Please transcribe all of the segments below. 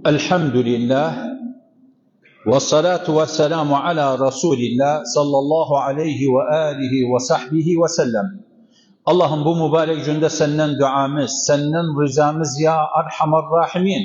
Elhamdülillah ve salatu ve selamu ala Resulillah sallallahu aleyhi ve alihi ve sahbihi ve sellem. Allah'ım bu mübarek günde senden duamız, senden rızamız ya Erhamer Rahimin.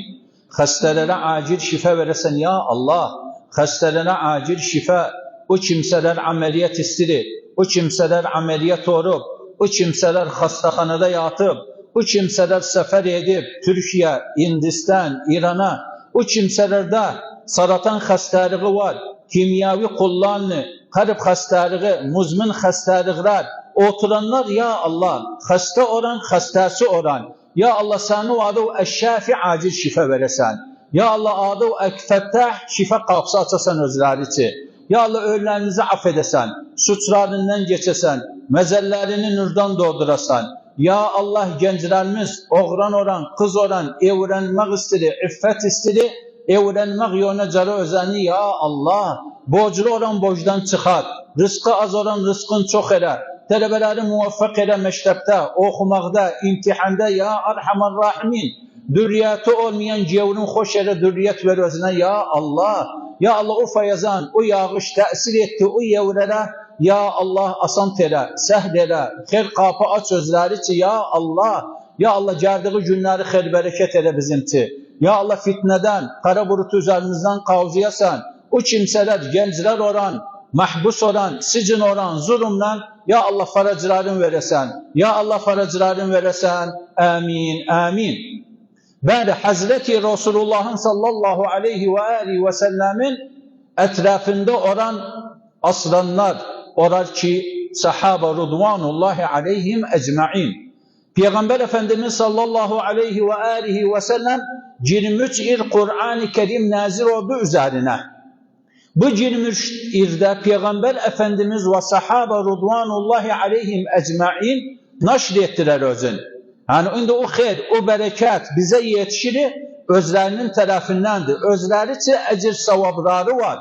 Hastelere acil şifa veresen ya Allah. Hastelere acil şifa. O kimseler ameliyat istedi. O kimseler ameliyat olup, o kimseler hastahanede yatıp, o kimseler sefer edip Türkiye, Hindistan, İran'a, o kimselerde saratan hastalığı var, kimyavi kullanı, kalp hastalığı, muzmin hastalıklar, oturanlar ya Allah, hasta olan, hastası olan, ya Allah sana adı eşşafi acil şifa veresen, ya Allah adı ekfettah şifa kapısı açasan özleri için, ya Allah ölülerinizi affedesen, suçlarından geçesen, mezellerini nurdan doldurasan, ya Allah gençlerimiz oğlan olan, kız olan, evlenmek istedi, iffet istedi, evlenmek yoluna cara özeni ya Allah, borçlu olan borçdan çıkar, rızkı az olan rızkın çok ele, tələbələri muvaffaq elə məktəbdə, oxumaqda, imtihanda ya Erhamer Rahimin, dürriyyəti olmayan gevrin xoş elə dürriyyət ver özünə ya Allah, ya Allah o fayazan, o yağış təsir etdi, o yevrələ, ya Allah asan elə, səhl elə, xeyr qapı aç özləri ki ya Allah, ya Allah gəldiği günləri xeyr bərəkət elə bizimki, ya Allah fitnədən, qara burutu üzərimizdən qavziyasan, o kimsələr, gənclər olan, mahbus olan, sicin olan, zulümden, ya Allah faracıların veresen, ya Allah faracıların veresen, amin, amin. Böyle Hazreti Resulullah'ın sallallahu aleyhi ve aleyhi ve sellemin etrafında olan aslanlar, orar ki sahaba rıdvanullahi aleyhim ecma'in. Peygamber Efendimiz sallallahu aleyhi ve aleyhi ve sellem 23 il Kur'an-ı Kerim nazil oldu üzerine. Bu 23 ilde Peygamber Efendimiz ve sahaba rıdvanullahi aleyhim ecma'in naşr ettiler özün. Yani onda o xeyr, o bereket bize yetişir, özlerinin tarafındandır. Özleri için ecir savabları var.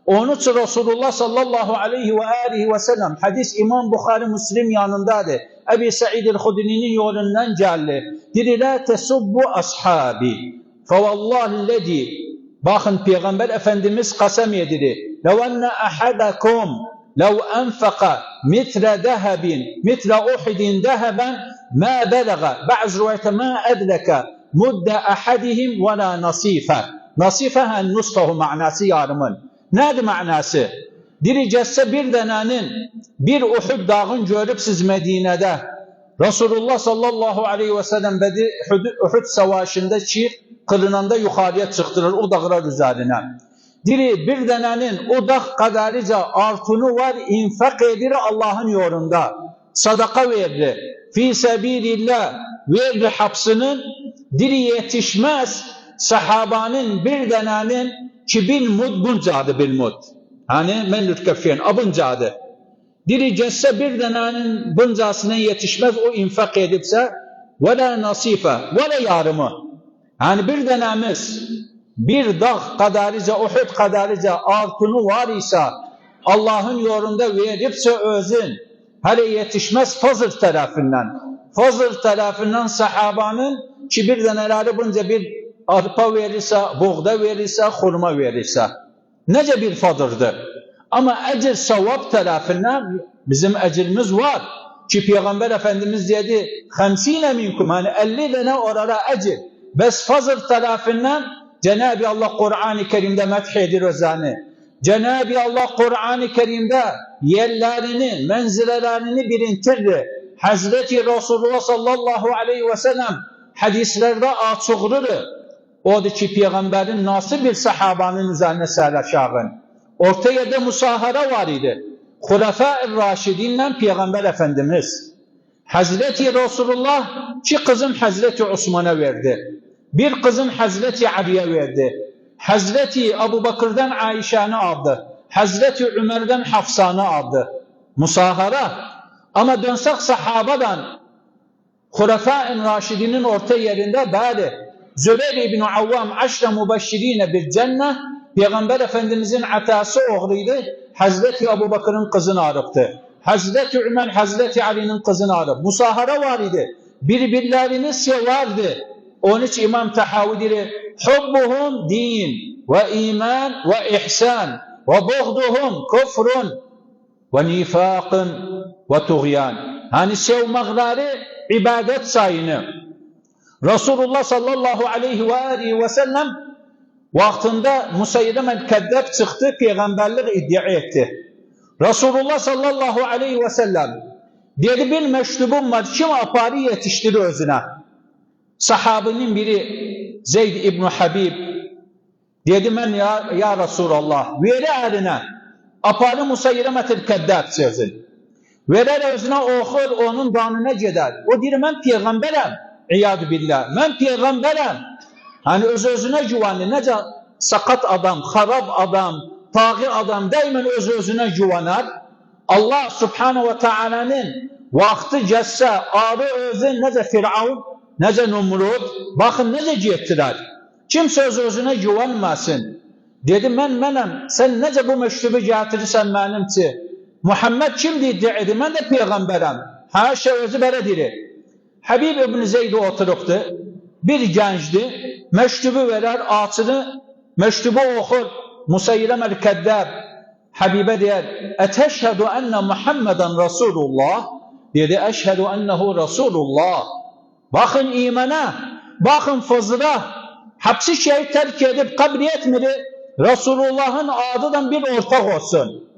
Onun için Resulullah sallallahu aleyhi ve aleyhi ve sellem, hadis İmam Bukhari Müslim yanındadır. Ebi Sa'id el-Hudri'nin yolundan geldi. Dedi, la tesubbu ashabi. Fevallahillezi. Bakın Peygamber Efendimiz kasem yediri. لَوْ أَنَّ أَحَدَكُمْ لَوْ أَنْفَقَ مِثْلَ ذَهَبٍ مِثْلَ أُحِدٍ ذَهَبًا مَا بَلَغَ بَعْضُ رِوَايَةٍ مَا أَدْرَكَ مُدَّ أَحَدِهِمْ وَلَا نَصِيفًا. Nasife nusfahu manası yarımın. Nedir manası? Diricesse bir denenin bir Uhud dağın görüp siz Medine'de Resulullah sallallahu aleyhi ve sellem Uhud savaşında çiğ kılınanda yukarıya çıktılar o dağlar üzerine. Diri bir denenin o dağ kadarıca artını var infak edir Allah'ın yolunda. Sadaka verir. Fi sebilillah verir hapsının diri yetişmez sahabanın bir denenin ki bil mud buncadı bil mud. Hani menlüt kefiyen abuncadı. Diri cesse bir denenin buncasına yetişmez o infak edipse ve la nasife ve la yarımı. Yani bir denemiz bir dağ kadarıca, Uhud kadarıca artını var ise Allah'ın yolunda veripse özün hele yetişmez Fazıl tarafından. Fazıl tarafından sahabanın ki bir deneleri bunca bir arpa verirse, buğda verirse, hurma verirse. Nece bir fadırdır. Ama ecir savab tarafından bizim ecirimiz var. Ki Peygamber Efendimiz dedi 50 minkum hani 50 tane orara ecir. Bes Fazıl tarafından Cenab-ı Allah Kur'an-ı Kerim'de metheder özani. Cenab-ı Allah Kur'an-ı Kerim'de yerlerini, menzilelerini bilintirdi. Hazreti Resulullah sallallahu aleyhi ve sellem hadislerde açıqdır. Odur ki Peygamberin nasıl bir sahabanın üzerine sərləşağın. Ortaya da musahara var idi. Hulefâ-i Raşidinle Peygamber Efendimiz. Hazreti Resulullah iki kızım Hazreti Osman'a verdi. Bir kızım Hazreti Ali'ye verdi. Hazreti Ebu Bakır'dan Ayşe'ni aldı. Hazreti Ömer'den Hafsa'nı aldı. Musahara. Ama dönsek sahabadan Hulefâ-i Raşidinin orta yerinde böyle Zübeyir ibn Avvam aşra mübeşşirine bir cennet Peygamber Efendimizin atası oğluydu. Hazreti Ebu Bakır'ın kızını arıptı. Hazreti Ömer, Hazreti Ali'nin kızını arıp. Musahara var idi. Birbirlerini severdi. Onun için İmam Tahavi hubbuhum din ve iman ve ihsan ve buğduhum kufrun ve nifakın ve tuğyan. Hani sevmekleri ibadet sayını. Resulullah sallallahu aleyhi ve sellem vaktinde Musaylime Kezzab çıktı, peygamberlik iddia etti. Resulullah sallallahu aleyhi ve sellem dedi, bir meşrubum var, kim aparı yetiştirir özüne. Sahabinin biri Zeyd İbni Habib dedi, ben ya Resulallah veri eline aparı Musaylime Kezzab sözün. Verer özüne okur, onun danına gider. O deyir, ben peygamberem. İyadu billah. Ben peygamberem. Hani öz-özüne güvenli. Nece sakat adam, harab adam, taği adam deymen öz-özüne güvener. Allah subhanahu ve teala'nın vakti cesse, arı özü nece Firavun, nece Numrud, bakın nece gettirer. Kimse öz-özüne güvenmesin. Dedim, benim, sen nece bu meşrubu getirirsen benimti? Muhammed kimdi iddia edir? Ben de peygamberem. Haşa özü böyle diri. Habib ibn Zeyd oturuptu. Bir gençdi. Meşrubu verer, ağaçını meşrubu okur. Musaylime Kezzab Habibe der, eteşhedü enne Muhammeden Resulullah. Dedi, eşhedü ennehu Resulullah. Bakın imana, bakın fazla. Hapsi şey terk edip kabul etmedi. Resulullah'ın adıdan bir ortak olsun.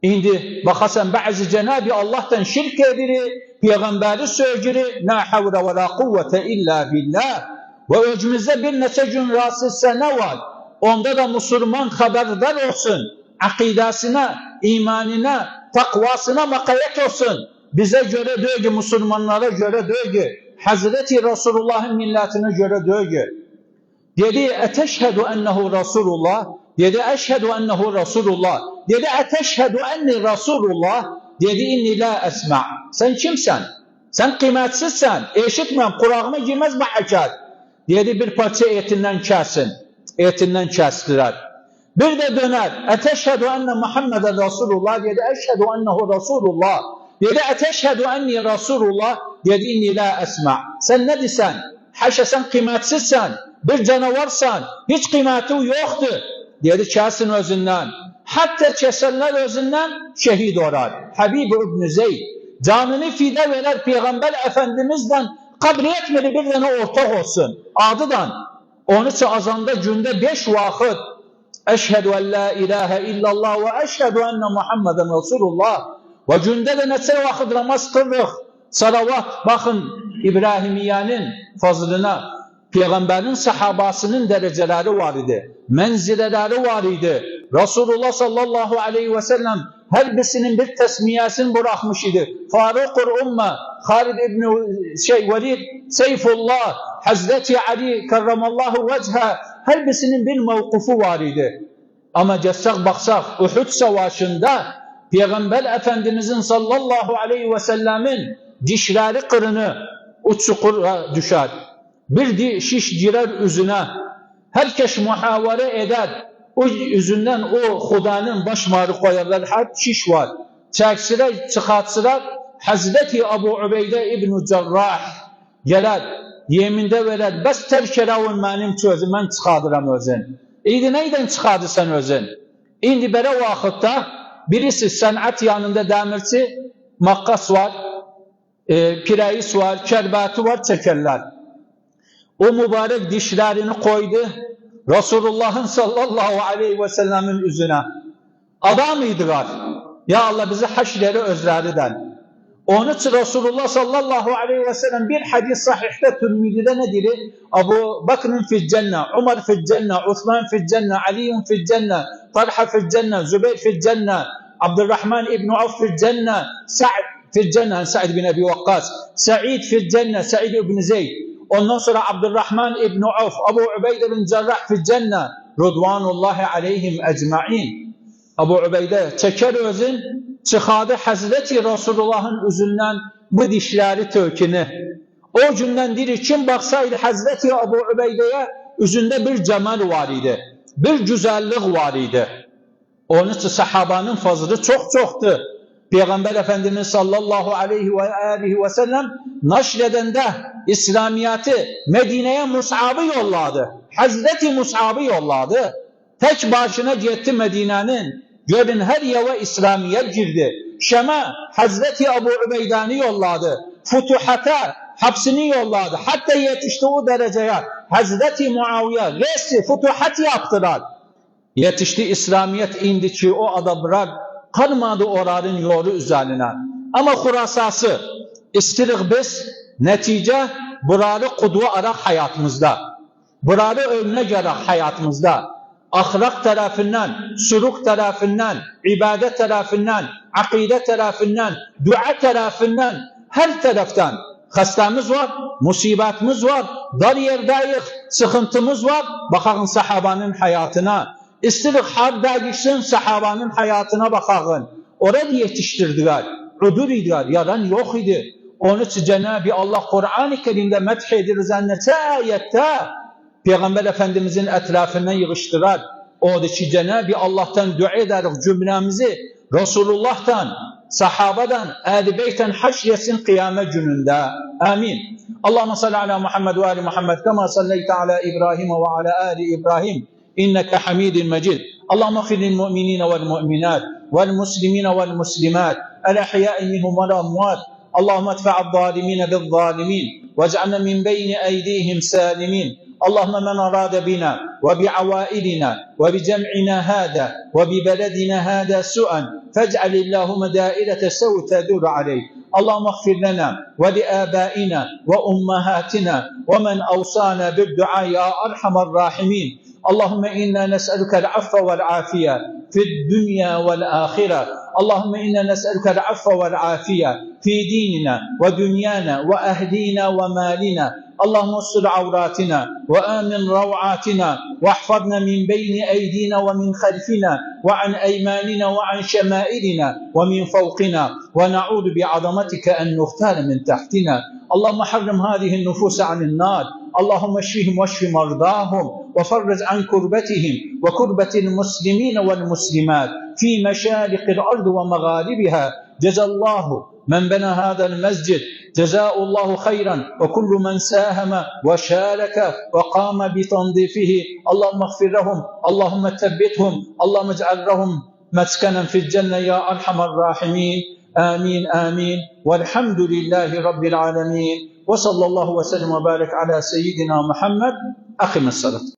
İndi bakasan bazı Cenab-ı Allah'tan şirk ediri, peygamberi sövgiri, la havle ve la kuvvete illa billah. Ve özümüzde bir neçe gün rahatsız sene var. Onda da Müslüman haberdar olsun. Akidasına, imanına, takvasına makayet olsun. Bize göre değil, Müslümanlara göre değil. Hazreti Resulullah'ın milletine göre değil. Dedi, eteşhedü ennehu Resulullah. Dedi, eşhedü ennehu Resulullah. Dedi, eteşhedü enni Resulullah. Dedi, inni la esma'. Sen kimsen? Sen kıymetsizsen. Eşitmem, kulağıma girmez bu hakikat. Dedi, bir parça etinden kesin. Etinden kestiler. Bir de döner. Eteşhedü enne Muhammeden Resulullah. Dedi, eşhedü ennehu Resulullah. Dedi, eteşhedü enni Resulullah. Dedi, inni la esma'. Sen ne disen? Haşa sen kıymetsizsen. Bir canavarsan. Hiç kıymeti yoktu. Dedi, kesin özünden. Hatta kesenler özünden şehit olar. Habib ibn Zeyd canını fide verer Peygamber Efendimiz'den kabul etmedi, bir tane ortak olsun. Adıdan. Onun için azanda günde 5 vakit eşhedü en la ilahe illallah ve eşhedü enne Muhammeden Resulullah ve günde de neçe vakit namaz kılırıq. Salavat, bakın İbrahimiye'nin fazlına, Peygamberin sahabasının dereceleri var idi. Menzileleri var idi. Resulullah sallallahu aleyhi ve sellem her birisinin bir tesmiyesini bırakmış idi. Faruk-ur Umme, Halid ibn Velid, Seyfullah, Hazreti Ali kerramallahu vechha, her birisinin bir mevkufu var idi. Ama geçsek baksak Uhud savaşında Peygamber Efendimizin sallallahu aleyhi ve sellemin dişleri kırını uçukura düşer. Bir şiş girer üzüne. Herkes muhavere eder. O yüzünden o Hudanın başmarı koyarlar. Hep şiş var. Çeksiler, çıkartsılar. Hazreti Ebu Ubeyde İbn-i Cerrah gelir. Yeminde verir. Bes terkeravun benim sözüm. Ben çıkardıram özün. İyiydi neyden çıkardırsan özün? İndi böyle vakitte birisi sanat yanında demirci, makkas var, pireis var, kerbati var, çekerler. O mübarek dişlerini koydu Resulullah'ın sallallahu aleyhi ve sellemin yüzüne. Adamıydılar. Ya Allah bizi haşrleri özlerden. Onun için Resulullah sallallahu aleyhi ve sellem bir hadis sahihte Tirmizi'de ne dedi? Ebu Bakr'ın fil cennet, Umar fil cennet, Osman fil cennet, Ali'un fil cennet, Talha fil cennet, Zübeyir fil cennet, Abdurrahman ibn Avf fil cennet, Sa'd fil cennet, Sa'd bin Ebi Vakkas, Sa'id fil cennet, Sa'id ibn Zeyd. Ondan sonra Abdurrahman İbn-i Avf, Ebu Ubeyde bin Cerrah fil cennet, Rıdvanullahi aleyhim ecma'in. Ebu Ubeyde çeker özün, çıkardı Hazreti Resulullah'ın üzünden bu dişleri tökünü. O günden diri kim baksaydı Hazreti Ebu Ubeyde'ye üzünde bir cemal var idi. Bir güzellik var idi. Onun için sahabanın fazlı çok çoktu. Peygamber Efendimiz sallallahu aleyhi ve sellem naşredende İslamiyet'i Medine'ye Mus'ab'ı yolladı. Hazreti Mus'ab'ı yolladı. Tek başına gitti Medine'nin. Görün her yere İslamiyet girdi. Şam'a Hazreti Ebu Ubeydan'ı yolladı. Futuhata hapsini yolladı. Hatta yetişti o dereceye. Hazreti Muaviye resmi futuhat yaptılar. Yetişti İslamiyet indi ki o adamlar kalmadı oranın yolu üzerine. Ama Hurasası istirik biz netice burayı kudva arak hayatımızda. Burayı önüne gerek hayatımızda. Ahlak tarafından, suluk tarafından, ibadet tarafından, akide tarafından, dua tarafından, her taraftan hastamız var, musibetimiz var, dar yerdeyiz, sıkıntımız var. Bakın sahabanın hayatına. İstirik harda gitsin sahabanın hayatına bakın. Orada yetiştirdiler. Udur idiler, yalan yok idi. Onun için Cenab-ı Allah Kur'an-ı Kerim'de medhedir zannetse ayette Peygamber Efendimizin etrafından yığıştırar. O için Cenab-ı Allah'tan dua ederek cümlemizi Resulullah'tan, sahabadan, Ehl-i Beyt'ten haşretsin kıyamet gününde. Amin. Allahümme salli ala Muhammed ve ali Muhammed kema salleyte ala İbrahim ve ala ali İbrahim. إنك حميد مجيد اللهم اغفر للمؤمنين والمؤمنات والمسلمين والمسلمات الأحياء منهم والأموات اللهم ادفع الظالمين بالظالمين واجعلنا من بين أيديهم سالمين اللهم من أراد بنا وبعوائلنا وبجمعنا هذا وببلدنا هذا سوءا فاجعل اللهم دائرة سوء تدور عليه اللهم اغفر لنا ولآبائنا وأمهاتنا ومن أوصانا بالدعاء يا أرحم الراحمين اللهم إنا نسألك العفو والعافية في الدنيا والآخرة اللهم إنا نسألك العفو والعافية في ديننا ودنيانا وأهلينا ومالنا اللهم استر عوراتنا وآمن روعاتنا واحفظنا من بين أيدينا ومن خلفنا وعن أيماننا وعن شمائلنا ومن فوقنا ونعوذ بعظمتك أن نغتال من تحتنا اللهم حرم هذه النفوس عن النار اللهم اشفهم واشف مرضاهم وفرج عن كربتهم وكربة المسلمين والمسلمات في مشارق الأرض ومغاربها جزا الله من بنى هذا المسجد جزاء الله خيرا وكل من ساهم وشارك وقام بتنظيفه اللهم اغفر لهم اللهم ثبتهم اللهم اجعل لهم مسكنا في الجنة يا أرحم الراحمين آمين آمين والحمد لله رب العالمين وصلى الله وسلم وبارك على سيدنا محمد أقم الصلاة